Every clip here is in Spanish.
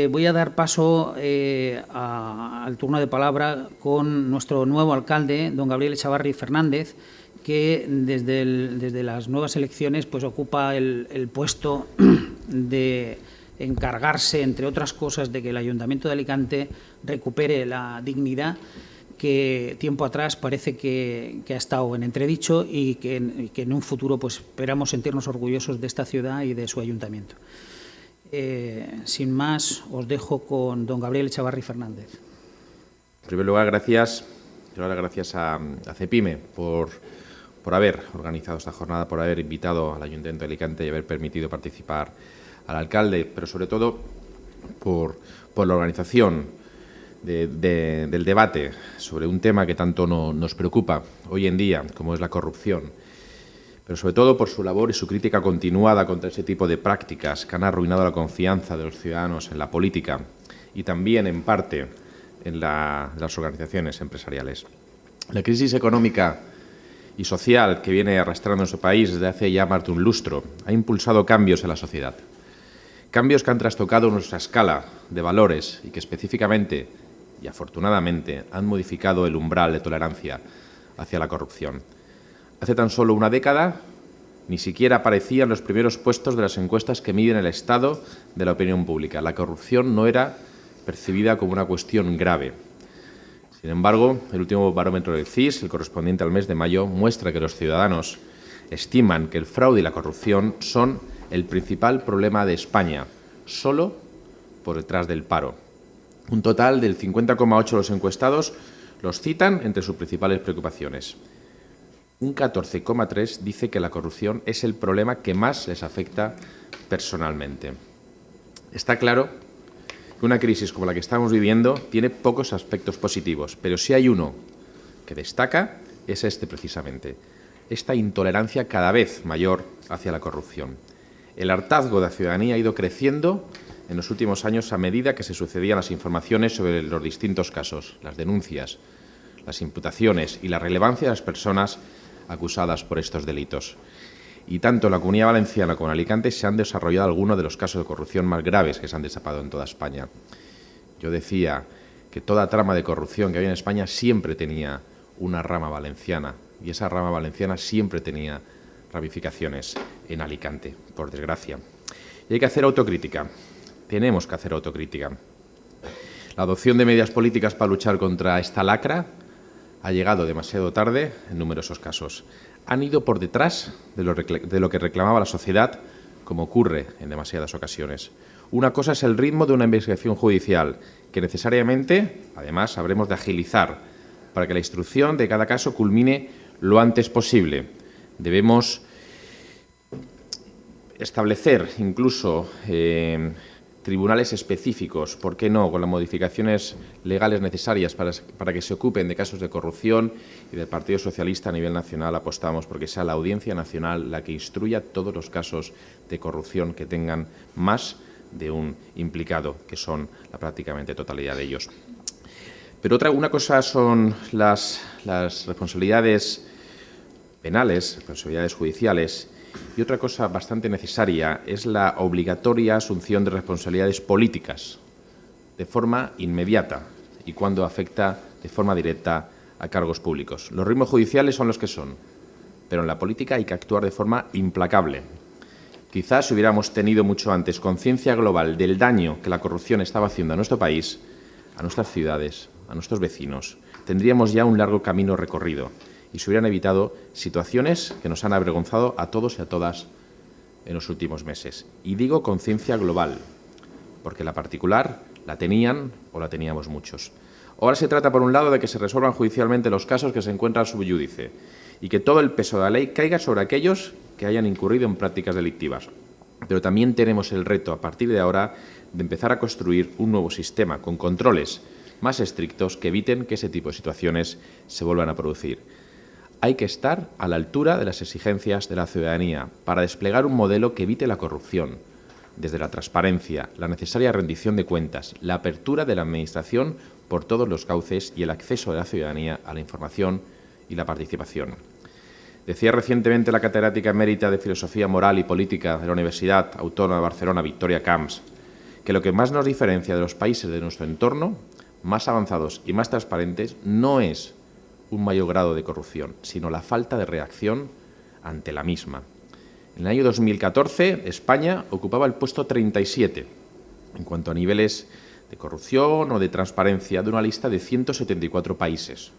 voy a dar paso al turno de palabra con nuestro nuevo alcalde, don Gabriel Echavarri Fernández, que desde las nuevas elecciones pues ocupa el puesto de encargarse, entre otras cosas, de que el Ayuntamiento de Alicante recupere la dignidad que tiempo atrás parece que ha estado en entredicho y que en un futuro pues esperamos sentirnos orgullosos de esta ciudad y de su ayuntamiento. Sin más, os dejo con don Gabriel Echavarri Fernández. En primer lugar, gracias a CEPIME por haber organizado esta jornada, por haber invitado al Ayuntamiento de Alicante y haber permitido participar al alcalde, pero sobre todo por la organización del debate sobre un tema que tanto nos preocupa hoy en día, como es la corrupción, pero sobre todo por su labor y su crítica continuada contra ese tipo de prácticas que han arruinado la confianza de los ciudadanos en la política y también, en parte, en las organizaciones empresariales. La crisis económica y social que viene arrastrando nuestro país desde hace ya más de un lustro ha impulsado cambios en la sociedad. Cambios que han trastocado nuestra escala de valores y que específicamente y afortunadamente han modificado el umbral de tolerancia hacia la corrupción. Hace tan solo una década ni siquiera aparecía en los primeros puestos de las encuestas que miden el estado de la opinión pública. La corrupción no era percibida como una cuestión grave. Sin embargo, el último barómetro del CIS, el correspondiente al mes de mayo, muestra que los ciudadanos estiman que el fraude y la corrupción son el principal problema de España, solo por detrás del paro. Un total del 50,8% de los encuestados los citan entre sus principales preocupaciones. Un 14,3% dice que la corrupción es el problema que más les afecta personalmente. Está claro que una crisis como la que estamos viviendo tiene pocos aspectos positivos, pero si hay uno que destaca es este precisamente, esta intolerancia cada vez mayor hacia la corrupción. El hartazgo de la ciudadanía ha ido creciendo en los últimos años a medida que se sucedían las informaciones sobre los distintos casos, las denuncias, las imputaciones y la relevancia de las personas acusadas por estos delitos. Y tanto en la Comunidad Valenciana como en Alicante se han desarrollado algunos de los casos de corrupción más graves que se han destapado en toda España. Yo decía que toda trama de corrupción que había en España siempre tenía una rama valenciana y esa rama valenciana siempre tenía ramificaciones en Alicante, por desgracia. Y hay que hacer autocrítica. Tenemos que hacer autocrítica. La adopción de medidas políticas para luchar contra esta lacra ha llegado demasiado tarde en numerosos casos. Han ido por detrás de lo que reclamaba la sociedad, como ocurre en demasiadas ocasiones. Una cosa es el ritmo de una investigación judicial, que necesariamente, además, habremos de agilizar para que la instrucción de cada caso culmine lo antes posible. Debemos establecer incluso tribunales específicos, ¿por qué no?, con las modificaciones legales necesarias para que se ocupen de casos de corrupción, y del Partido Socialista a nivel nacional apostamos porque sea la Audiencia Nacional la que instruya todos los casos de corrupción que tengan más de un implicado, que son la prácticamente totalidad de ellos. Pero una cosa son las responsabilidades penales, responsabilidades judiciales, y otra cosa bastante necesaria es la obligatoria asunción de responsabilidades políticas de forma inmediata y cuando afecta de forma directa a cargos públicos. Los ritmos judiciales son los que son, pero en la política hay que actuar de forma implacable. Quizás si hubiéramos tenido mucho antes conciencia global del daño que la corrupción estaba haciendo a nuestro país, a nuestras ciudades, a nuestros vecinos, tendríamos ya un largo camino recorrido y se hubieran evitado situaciones que nos han avergonzado a todos y a todas en los últimos meses. Y digo conciencia global, porque la particular la tenían o la teníamos muchos. Ahora se trata, por un lado, de que se resuelvan judicialmente los casos que se encuentran sub iudice y que todo el peso de la ley caiga sobre aquellos que hayan incurrido en prácticas delictivas. Pero también tenemos el reto, a partir de ahora, de empezar a construir un nuevo sistema con controles más estrictos que eviten que ese tipo de situaciones se vuelvan a producir. Hay que estar a la altura de las exigencias de la ciudadanía para desplegar un modelo que evite la corrupción, desde la transparencia, la necesaria rendición de cuentas, la apertura de la Administración por todos los cauces y el acceso de la ciudadanía a la información y la participación. Decía recientemente la catedrática emérita de Filosofía Moral y Política de la Universidad Autónoma de Barcelona, Victoria Camps, que lo que más nos diferencia de los países de nuestro entorno, más avanzados y más transparentes, no es un mayor grado de corrupción, sino la falta de reacción ante la misma. En el año 2014, España ocupaba el puesto 37 en cuanto a niveles de corrupción o de transparencia de una lista de 174 países.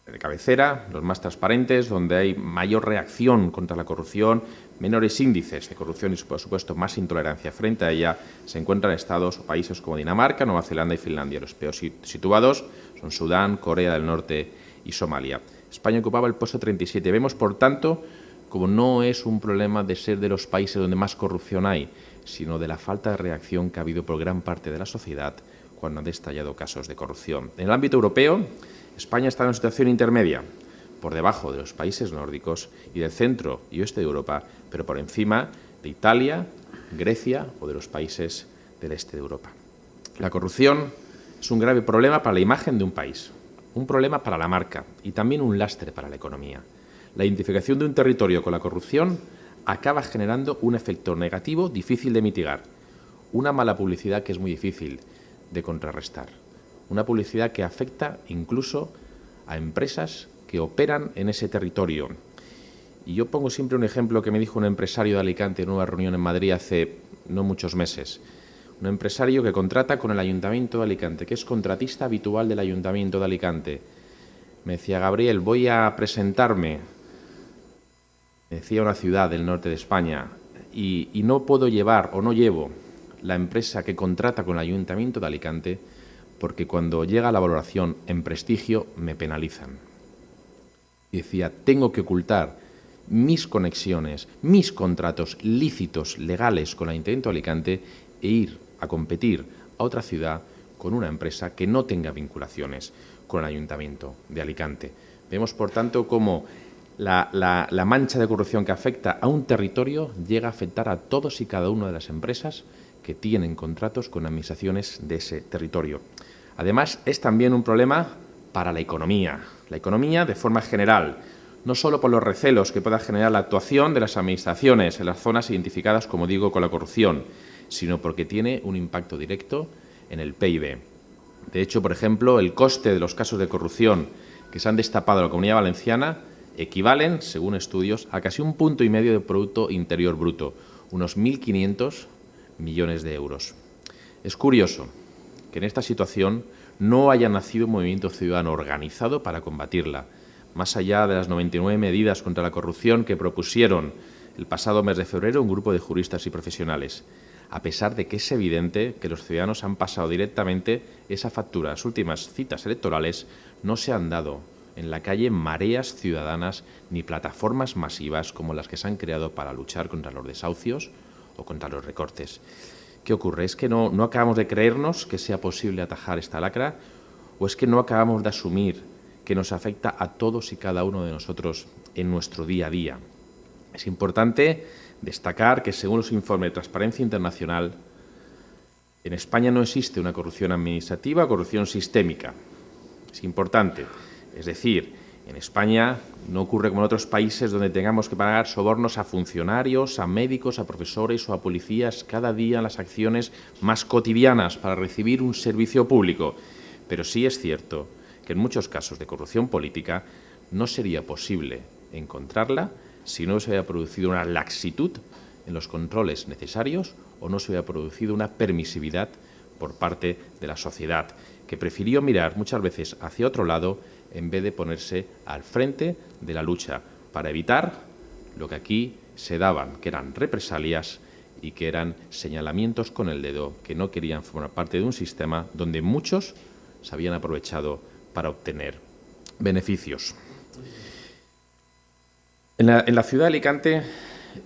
De cabecera, los más transparentes, donde hay mayor reacción contra la corrupción, menores índices de corrupción y, por supuesto, más intolerancia frente a ella, se encuentran estados o países como Dinamarca, Nueva Zelanda y Finlandia. Los peores situados son Sudán, Corea del Norte y Somalia. España ocupaba el puesto 37. Vemos, por tanto, como no es un problema de ser de los países donde más corrupción hay, sino de la falta de reacción que ha habido por gran parte de la sociedad cuando han estallado casos de corrupción. En el ámbito europeo, España está en una situación intermedia, por debajo de los países nórdicos y del centro y oeste de Europa, pero por encima de Italia, Grecia o de los países del este de Europa. La corrupción es un grave problema para la imagen de un país, un problema para la marca y también un lastre para la economía. La identificación de un territorio con la corrupción acaba generando un efecto negativo difícil de mitigar, una mala publicidad que es muy difícil de contrarrestar, una publicidad que afecta incluso a empresas que operan en ese territorio. Y yo pongo siempre un ejemplo que me dijo un empresario de Alicante en una reunión en Madrid hace no muchos meses. Un empresario que contrata con el Ayuntamiento de Alicante, que es contratista habitual del Ayuntamiento de Alicante. Me decía: Gabriel, voy a presentarme, me decía, una ciudad del norte de España, y no puedo llevar o no llevo la empresa que contrata con el Ayuntamiento de Alicante porque cuando llega la valoración en prestigio me penalizan. Y decía, tengo que ocultar mis conexiones, mis contratos lícitos, legales con el Ayuntamiento de Alicante e ir a competir a otra ciudad con una empresa que no tenga vinculaciones con el Ayuntamiento de Alicante. Vemos, por tanto, cómo la mancha de corrupción que afecta a un territorio llega a afectar a todos y cada una de las empresas que tienen contratos con administraciones de ese territorio. Además, es también un problema para la economía de forma general, no solo por los recelos que pueda generar la actuación de las administraciones en las zonas identificadas, como digo, con la corrupción, sino porque tiene un impacto directo en el PIB. De hecho, por ejemplo, el coste de los casos de corrupción que se han destapado en la Comunidad Valenciana equivalen, según estudios, a casi 1,5 puntos del Producto Interior Bruto, unos 1.500 millones de euros. Es curioso que en esta situación no haya nacido un movimiento ciudadano organizado para combatirla, más allá de las 99 medidas contra la corrupción que propusieron el pasado mes de febrero un grupo de juristas y profesionales, a pesar de que es evidente que los ciudadanos han pasado directamente esa factura. Las últimas citas electorales no se han dado en la calle mareas ciudadanas ni plataformas masivas como las que se han creado para luchar contra los desahucios o contra los recortes. ¿Qué ocurre? ¿Es que no acabamos de creernos que sea posible atajar esta lacra o es que no acabamos de asumir que nos afecta a todos y cada uno de nosotros en nuestro día a día? Es importante destacar que, según los informes de Transparencia Internacional, en España no existe una corrupción administrativa o corrupción sistémica. Es importante. Es decir, en España no ocurre como en otros países donde tengamos que pagar sobornos a funcionarios, a médicos, a profesores o a policías cada día en las acciones más cotidianas para recibir un servicio público. Pero sí es cierto que en muchos casos de corrupción política no sería posible encontrarla si no se hubiera producido una laxitud en los controles necesarios o no se hubiera producido una permisividad por parte de la sociedad, que prefirió mirar muchas veces hacia otro lado en vez de ponerse al frente de la lucha para evitar lo que aquí se daban, que eran represalias y que eran señalamientos con el dedo, que no querían formar parte de un sistema donde muchos se habían aprovechado para obtener beneficios. En la ciudad de Alicante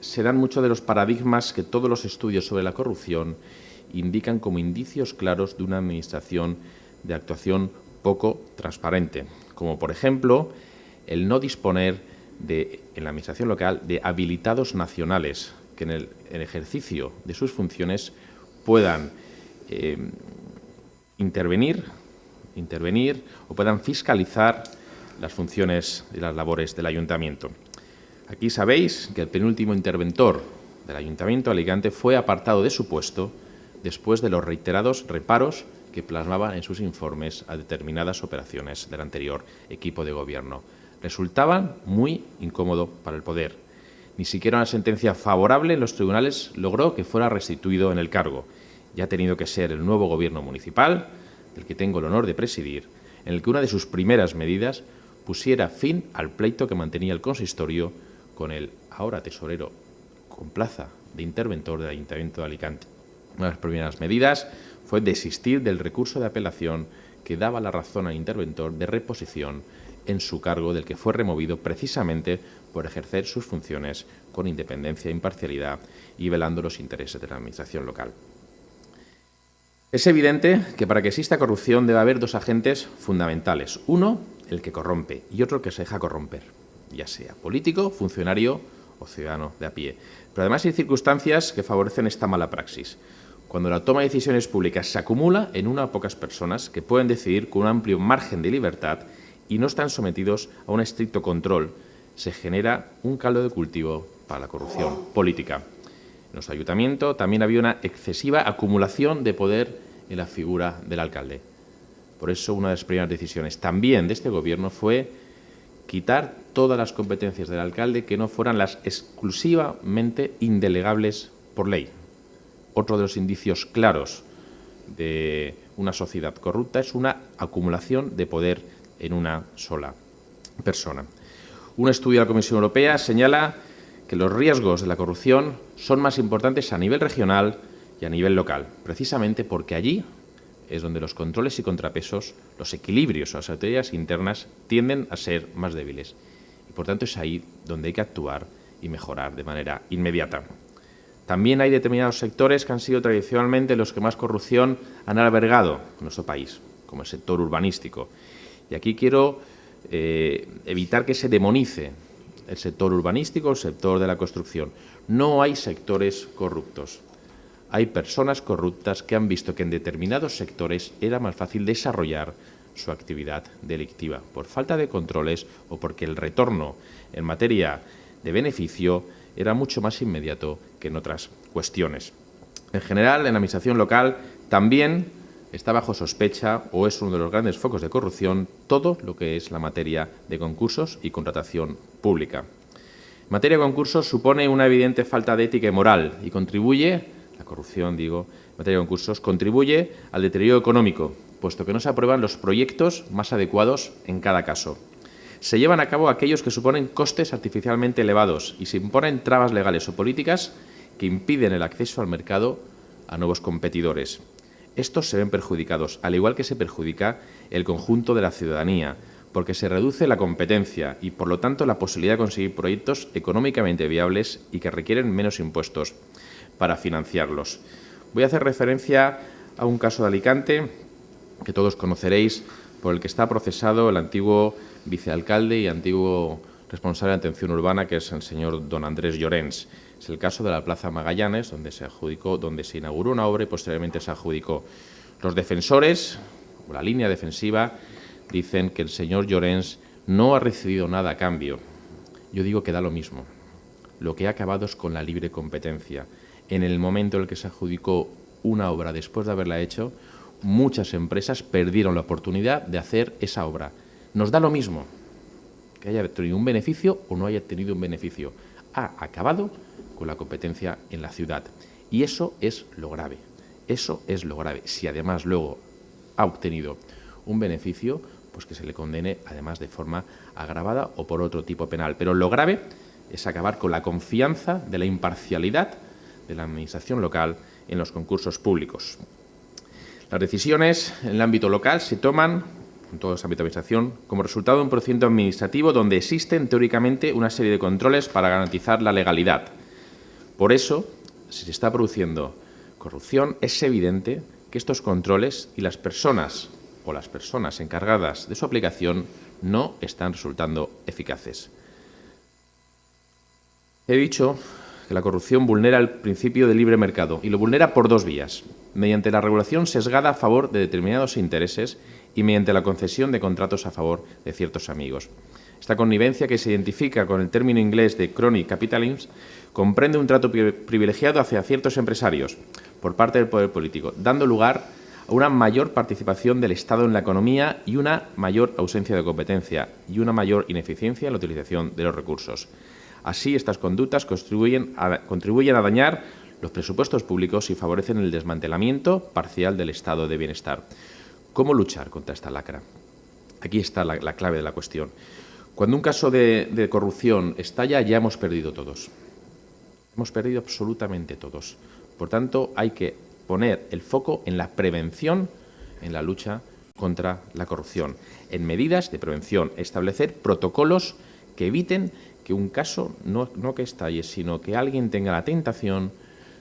se dan muchos de los paradigmas que todos los estudios sobre la corrupción indican como indicios claros de una administración de actuación poco transparente, como por ejemplo el no disponer en la administración local de habilitados nacionales que en el ejercicio de sus funciones puedan intervenir o puedan fiscalizar las funciones y las labores del ayuntamiento. Aquí sabéis que el penúltimo interventor del Ayuntamiento de Alicante fue apartado de su puesto después de los reiterados reparos que plasmaban en sus informes a determinadas operaciones del anterior equipo de gobierno. Resultaban muy incómodos para el poder. Ni siquiera una sentencia favorable en los tribunales logró que fuera restituido en el cargo. Ya ha tenido que ser el nuevo gobierno municipal, del que tengo el honor de presidir, en el que una de sus primeras medidas pusiera fin al pleito que mantenía el consistorio con el ahora tesorero con plaza de interventor del Ayuntamiento de Alicante. Una de las primeras medidas fue desistir del recurso de apelación que daba la razón al interventor de reposición en su cargo, del que fue removido precisamente por ejercer sus funciones con independencia e imparcialidad y velando los intereses de la Administración local. Es evidente que para que exista corrupción debe haber dos agentes fundamentales. Uno, el que corrompe, y otro, el que se deja corromper, ya sea político, funcionario o ciudadano de a pie. Pero además hay circunstancias que favorecen esta mala praxis. Cuando la toma de decisiones públicas se acumula en una o pocas personas que pueden decidir con un amplio margen de libertad y no están sometidos a un estricto control, se genera un caldo de cultivo para la corrupción política. En nuestro ayuntamiento también había una excesiva acumulación de poder en la figura del alcalde. Por eso, una de las primeras decisiones también de este Gobierno fue quitar todas las competencias del alcalde que no fueran las exclusivamente indelegables por ley. Otro de los indicios claros de una sociedad corrupta es una acumulación de poder en una sola persona. Un estudio de la Comisión Europea señala que los riesgos de la corrupción son más importantes a nivel regional y a nivel local, precisamente porque allí es donde los controles y contrapesos, los equilibrios o las autoridades internas tienden a ser más débiles. Y, por tanto, es ahí donde hay que actuar y mejorar de manera inmediata. También hay determinados sectores que han sido tradicionalmente los que más corrupción han albergado en nuestro país, como el sector urbanístico. Y aquí quiero evitar que se demonice el sector urbanístico, el sector de la construcción. No hay sectores corruptos. Hay personas corruptas que han visto que en determinados sectores era más fácil desarrollar su actividad delictiva por falta de controles o porque el retorno en materia de beneficio era mucho más inmediato que en otras cuestiones. En general, en la administración local también está bajo sospecha o es uno de los grandes focos de corrupción todo lo que es la materia de concursos y contratación pública. En materia de concursos supone una evidente falta de ética y moral y contribuye, la corrupción, digo, en materia de concursos, contribuye al deterioro económico, puesto que no se aprueban los proyectos más adecuados en cada caso. Se llevan a cabo aquellos que suponen costes artificialmente elevados y se imponen trabas legales o políticas que impiden el acceso al mercado a nuevos competidores. Estos se ven perjudicados, al igual que se perjudica el conjunto de la ciudadanía, porque se reduce la competencia y, por lo tanto, la posibilidad de conseguir proyectos económicamente viables y que requieren menos impuestos para financiarlos. Voy a hacer referencia a un caso de Alicante que todos conoceréis, por el que está procesado el antiguo vicealcalde y antiguo responsable de atención urbana, que es el señor don Andrés Llorens. Es el caso de la Plaza Magallanes, donde se inauguró una obra y posteriormente se adjudicó. Los defensores, o la línea defensiva, dicen que el señor Llorens no ha recibido nada a cambio. Yo digo que da lo mismo. Lo que ha acabado es con la libre competencia. En el momento en el que se adjudicó una obra después de haberla hecho, muchas empresas perdieron la oportunidad de hacer esa obra. Nos da lo mismo que haya tenido un beneficio o no haya tenido un beneficio. Ha acabado con la competencia en la ciudad. Y eso es lo grave. Eso es lo grave. Si además luego ha obtenido un beneficio, pues que se le condene además de forma agravada o por otro tipo penal. Pero lo grave es acabar con la confianza de la imparcialidad de la administración local en los concursos públicos. Las decisiones en el ámbito local se toman, en todo ese ámbito de administración, como resultado de un procedimiento administrativo donde existen teóricamente una serie de controles para garantizar la legalidad. Por eso, si se está produciendo corrupción, es evidente que estos controles y las personas encargadas de su aplicación no están resultando eficaces. He dicho que la corrupción vulnera el principio del libre mercado y lo vulnera por dos vías: mediante la regulación sesgada a favor de determinados intereses y mediante la concesión de contratos a favor de ciertos amigos. Esta connivencia, que se identifica con el término inglés de crony capitalism, comprende un trato privilegiado hacia ciertos empresarios, por parte del poder político, dando lugar a una mayor participación del Estado en la economía y una mayor ausencia de competencia y una mayor ineficiencia en la utilización de los recursos. Así, estas conductas contribuyen a dañar los presupuestos públicos y favorecen el desmantelamiento parcial del estado de bienestar. ¿Cómo luchar contra esta lacra? Aquí está la clave de la cuestión. Cuando un caso de corrupción estalla, ya hemos perdido todos. Hemos perdido absolutamente todos. Por tanto, hay que poner el foco en la prevención, en la lucha contra la corrupción, en medidas de prevención, establecer protocolos que eviten que un caso no que estalle, sino que alguien tenga la tentación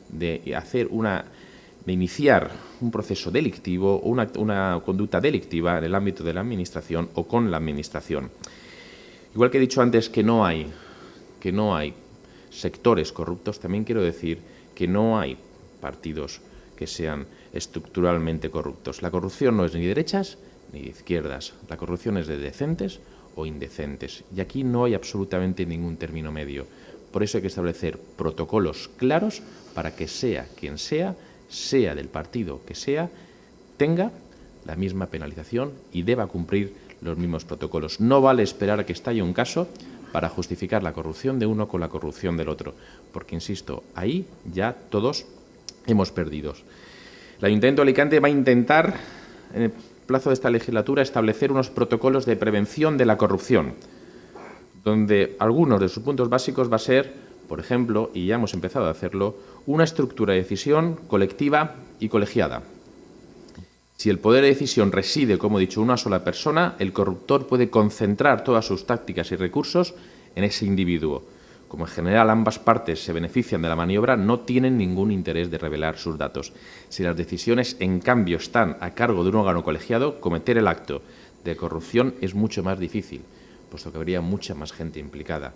de iniciar un proceso delictivo o una conducta delictiva en el ámbito de la Administración o con la Administración. Igual que he dicho antes que no hay sectores corruptos, también quiero decir que no hay partidos que sean estructuralmente corruptos. La corrupción no es ni de derechas ni de izquierdas. La corrupción es de decentes o indecentes. Y aquí no hay absolutamente ningún término medio. Por eso hay que establecer protocolos claros para que sea quien sea del partido que sea, tenga la misma penalización y deba cumplir los mismos protocolos. No vale esperar a que estalle un caso para justificar la corrupción de uno con la corrupción del otro, porque, insisto, ahí ya todos hemos perdido. El Ayuntamiento de Alicante va a intentar, en el plazo de esta legislatura, establecer unos protocolos de prevención de la corrupción, donde algunos de sus puntos básicos va a ser, por ejemplo, y ya hemos empezado a hacerlo, una estructura de decisión colectiva y colegiada. Si el poder de decisión reside, como he dicho, en una sola persona, el corruptor puede concentrar todas sus tácticas y recursos en ese individuo. Como en general ambas partes se benefician de la maniobra, no tienen ningún interés de revelar sus datos. Si las decisiones, en cambio, están a cargo de un órgano colegiado, cometer el acto de corrupción es mucho más difícil, puesto que habría mucha más gente implicada.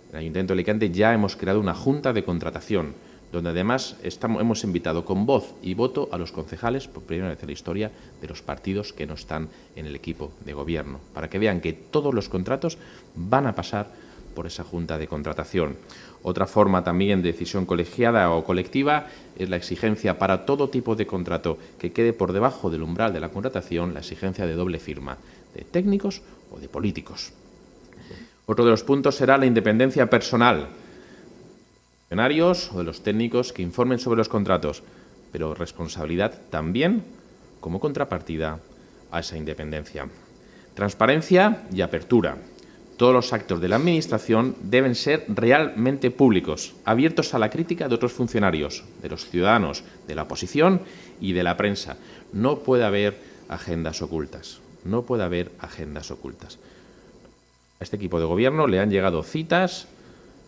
En el Ayuntamiento de Alicante ya hemos creado una junta de contratación, donde además hemos invitado con voz y voto a los concejales, por primera vez en la historia, de los partidos que no están en el equipo de gobierno, para que vean que todos los contratos van a pasar por esa junta de contratación. Otra forma también de decisión colegiada o colectiva es la exigencia para todo tipo de contrato que quede por debajo del umbral de la contratación, la exigencia de doble firma, de técnicos o de políticos. Otro de los puntos será la independencia personal de los funcionarios o de los técnicos que informen sobre los contratos, pero responsabilidad también como contrapartida a esa independencia. Transparencia y apertura. Todos los actos de la Administración deben ser realmente públicos, abiertos a la crítica de otros funcionarios, de los ciudadanos, de la oposición y de la prensa. No puede haber agendas ocultas. No puede haber agendas ocultas. A este equipo de gobierno le han llegado citas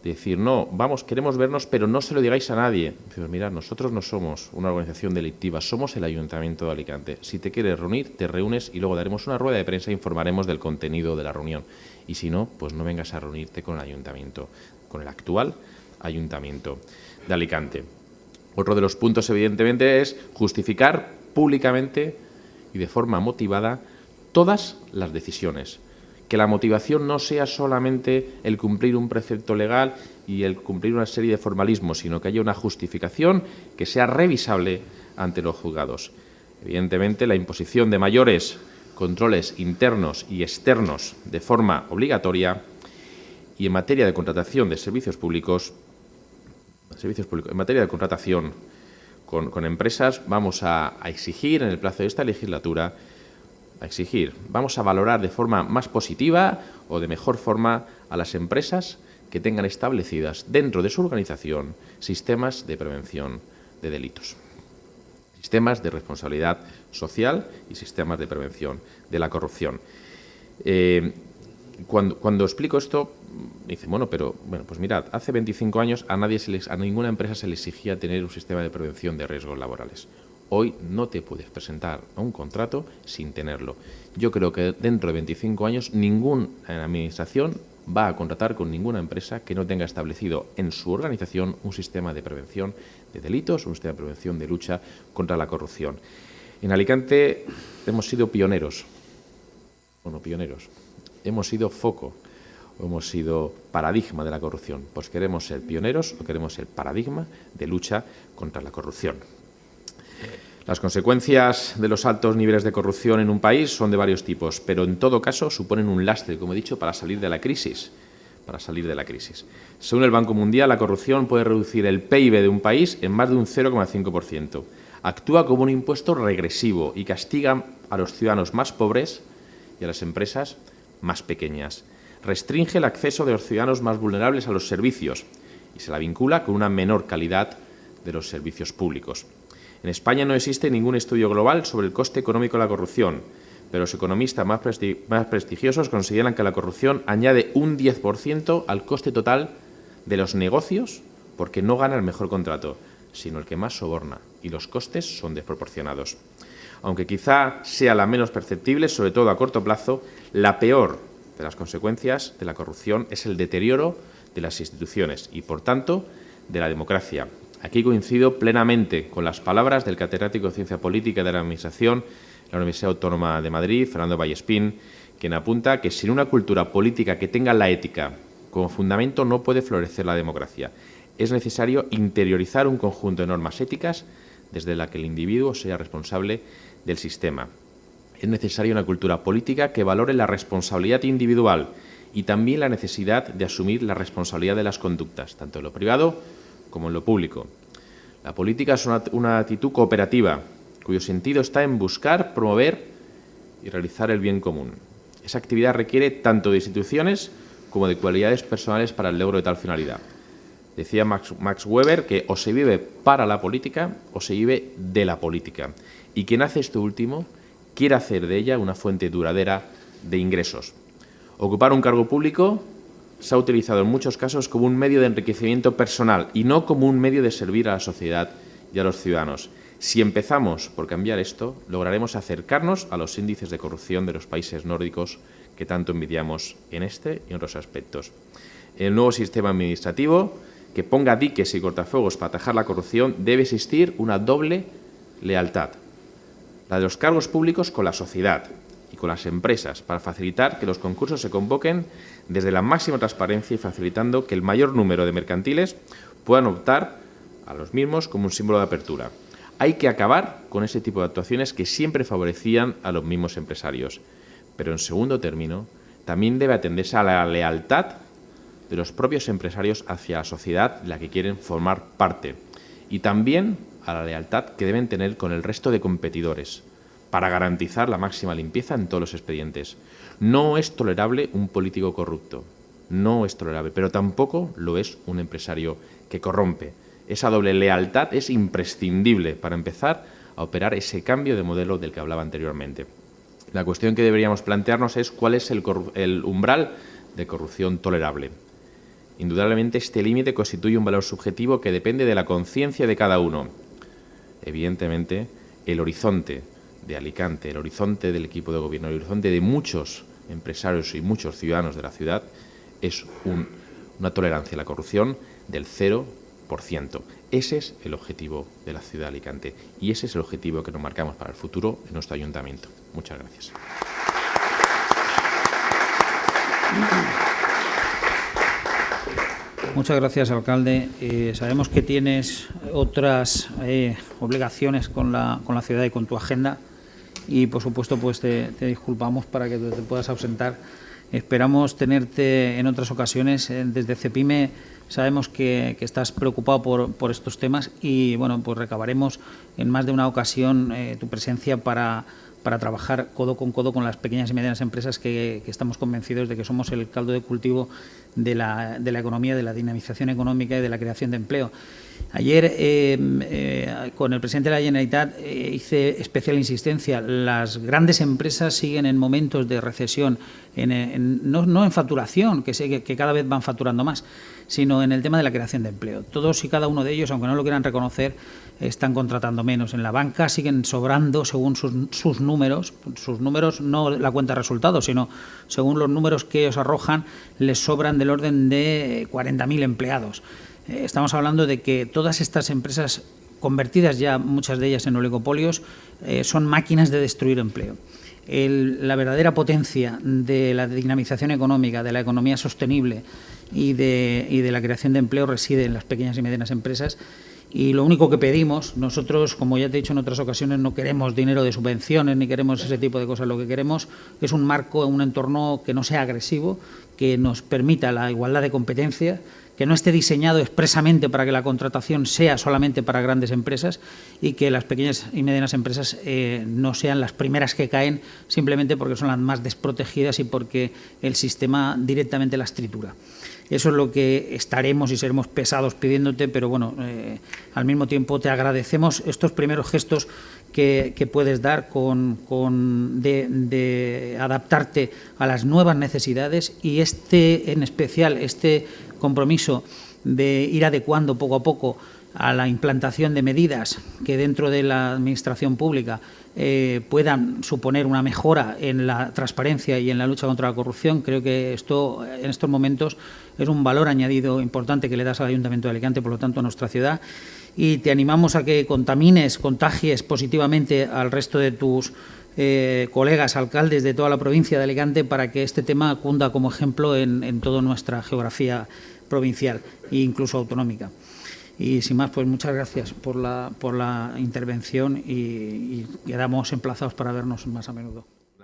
de decir, no, queremos vernos, pero no se lo digáis a nadie. Pero mirad, nosotros no somos una organización delictiva, somos el Ayuntamiento de Alicante. Si te quieres reunir, te reúnes y luego daremos una rueda de prensa e informaremos del contenido de la reunión. Y si no, pues no vengas a reunirte con el Ayuntamiento, con el actual Ayuntamiento de Alicante. Otro de los puntos, evidentemente, es justificar públicamente y de forma motivada todas las decisiones. Que la motivación no sea solamente el cumplir un precepto legal y el cumplir una serie de formalismos, sino que haya una justificación que sea revisable ante los juzgados. Evidentemente, la imposición de mayores controles internos y externos de forma obligatoria y en materia de contratación de servicios públicos, en materia de contratación con empresas, vamos a exigir en el plazo de esta legislatura vamos a valorar de forma más positiva o de mejor forma a las empresas que tengan establecidas dentro de su organización sistemas de prevención de delitos, sistemas de responsabilidad social y sistemas de prevención de la corrupción. Cuando explico esto, me dicen, pues mirad, hace 25 años a ninguna empresa se le exigía tener un sistema de prevención de riesgos laborales. Hoy no te puedes presentar a un contrato sin tenerlo. Yo creo que dentro de 25 años ninguna administración va a contratar con ninguna empresa que no tenga establecido en su organización un sistema de prevención de delitos, un sistema de prevención de lucha contra la corrupción. En Alicante hemos sido pioneros. Hemos sido foco, o hemos sido paradigma de la corrupción. Pues queremos ser pioneros o queremos ser paradigma de lucha contra la corrupción. Las consecuencias de los altos niveles de corrupción en un país son de varios tipos, pero en todo caso suponen un lastre, como he dicho, para salir de la crisis. Según el Banco Mundial, la corrupción puede reducir el PIB de un país en más de un 0,5%. Actúa como un impuesto regresivo y castiga a los ciudadanos más pobres y a las empresas más pequeñas. Restringe el acceso de los ciudadanos más vulnerables a los servicios y se la vincula con una menor calidad de los servicios públicos. En España no existe ningún estudio global sobre el coste económico de la corrupción, pero los economistas más prestigiosos consideran que la corrupción añade un 10% al coste total de los negocios porque no gana el mejor contrato, sino el que más soborna, y los costes son desproporcionados. Aunque quizá sea la menos perceptible, sobre todo a corto plazo, la peor de las consecuencias de la corrupción es el deterioro de las instituciones y, por tanto, de la democracia. Aquí coincido plenamente con las palabras del catedrático de Ciencia Política y de la Administración de la Universidad Autónoma de Madrid, Fernando Vallespín, quien apunta que sin una cultura política que tenga la ética como fundamento no puede florecer la democracia. Es necesario interiorizar un conjunto de normas éticas desde la que el individuo sea responsable del sistema. Es necesaria una cultura política que valore la responsabilidad individual y también la necesidad de asumir la responsabilidad de las conductas, tanto en lo privado como en lo público. La política es una actitud cooperativa, cuyo sentido está en buscar, promover y realizar el bien común. Esa actividad requiere tanto de instituciones como de cualidades personales para el logro de tal finalidad. Decía Max Weber que o se vive para la política o se vive de la política. Y quien hace esto último quiere hacer de ella una fuente duradera de ingresos. Ocupar un cargo público se ha utilizado en muchos casos como un medio de enriquecimiento personal y no como un medio de servir a la sociedad y a los ciudadanos. Si empezamos por cambiar esto, lograremos acercarnos a los índices de corrupción de los países nórdicos que tanto envidiamos en este y en otros aspectos. En el nuevo sistema administrativo, que ponga diques y cortafuegos para atajar la corrupción, debe existir una doble lealtad. La de los cargos públicos con la sociedad y con las empresas, para facilitar que los concursos se convoquen desde la máxima transparencia y facilitando que el mayor número de mercantiles puedan optar a los mismos como un símbolo de apertura. Hay que acabar con ese tipo de actuaciones que siempre favorecían a los mismos empresarios. Pero en segundo término, también debe atenderse a la lealtad de los propios empresarios hacia la sociedad de la que quieren formar parte y también a la lealtad que deben tener con el resto de competidores para garantizar la máxima limpieza en todos los expedientes. No es tolerable un político corrupto, no es tolerable, pero tampoco lo es un empresario que corrompe. Esa doble lealtad es imprescindible para empezar a operar ese cambio de modelo del que hablaba anteriormente. La cuestión que deberíamos plantearnos es cuál es el umbral de corrupción tolerable. Indudablemente, este límite constituye un valor subjetivo que depende de la conciencia de cada uno. Evidentemente, el horizonte de Alicante, el horizonte del equipo de gobierno, el horizonte de muchos empresarios y muchos ciudadanos de la ciudad es una tolerancia a la corrupción del 0%. Ese es el objetivo de la ciudad de Alicante y ese es el objetivo que nos marcamos para el futuro de nuestro ayuntamiento. Muchas gracias. Muchas gracias, alcalde. Sabemos que tienes otras obligaciones con la ciudad y con tu agenda y, por supuesto, pues te disculpamos para que te puedas ausentar. Esperamos tenerte en otras ocasiones. Desde CEPIME sabemos que estás preocupado por estos temas y, bueno, pues recabaremos en más de una ocasión tu presencia para trabajar codo con las pequeñas y medianas empresas que estamos convencidos de que somos el caldo de cultivo de la economía, de la dinamización económica y de la creación de empleo. Ayer, con el presidente de la Generalitat, hice especial insistencia. Las grandes empresas siguen en momentos de recesión, no en facturación, que cada vez van facturando más, sino en el tema de la creación de empleo. Todos y cada uno de ellos, aunque no lo quieran reconocer, están contratando menos. En la banca siguen sobrando según sus números, no la cuenta de resultados, sino según los números que ellos arrojan, les sobran del orden de 40.000 empleados. Estamos hablando de que todas estas empresas, convertidas ya muchas de ellas en oligopolios, son máquinas de destruir empleo. La verdadera potencia de la dinamización económica, de la economía sostenible y de la creación de empleo reside en las pequeñas y medianas empresas Y lo único que pedimos, nosotros, como ya te he dicho en otras ocasiones, no queremos dinero de subvenciones ni queremos ese tipo de cosas. Lo que queremos es un marco, un entorno que no sea agresivo, que nos permita la igualdad de competencia, que no esté diseñado expresamente para que la contratación sea solamente para grandes empresas y que las pequeñas y medianas empresas no sean las primeras que caen simplemente porque son las más desprotegidas y porque el sistema directamente las tritura. Eso es lo que estaremos y seremos pesados pidiéndote, pero bueno, al mismo tiempo te agradecemos estos primeros gestos que puedes dar de adaptarte a las nuevas necesidades y en especial este compromiso de ir adecuando poco a poco a la implantación de medidas que dentro de la administración pública puedan suponer una mejora en la transparencia y en la lucha contra la corrupción. Creo que esto en estos momentos es un valor añadido importante que le das al Ayuntamiento de Alicante, por lo tanto a nuestra ciudad, y te animamos a que contagies positivamente al resto de tus colegas alcaldes de toda la provincia de Alicante para que este tema cunda como ejemplo en toda nuestra geografía provincial e incluso autonómica. Y sin más, pues muchas gracias por la intervención y quedamos emplazados para vernos más a menudo.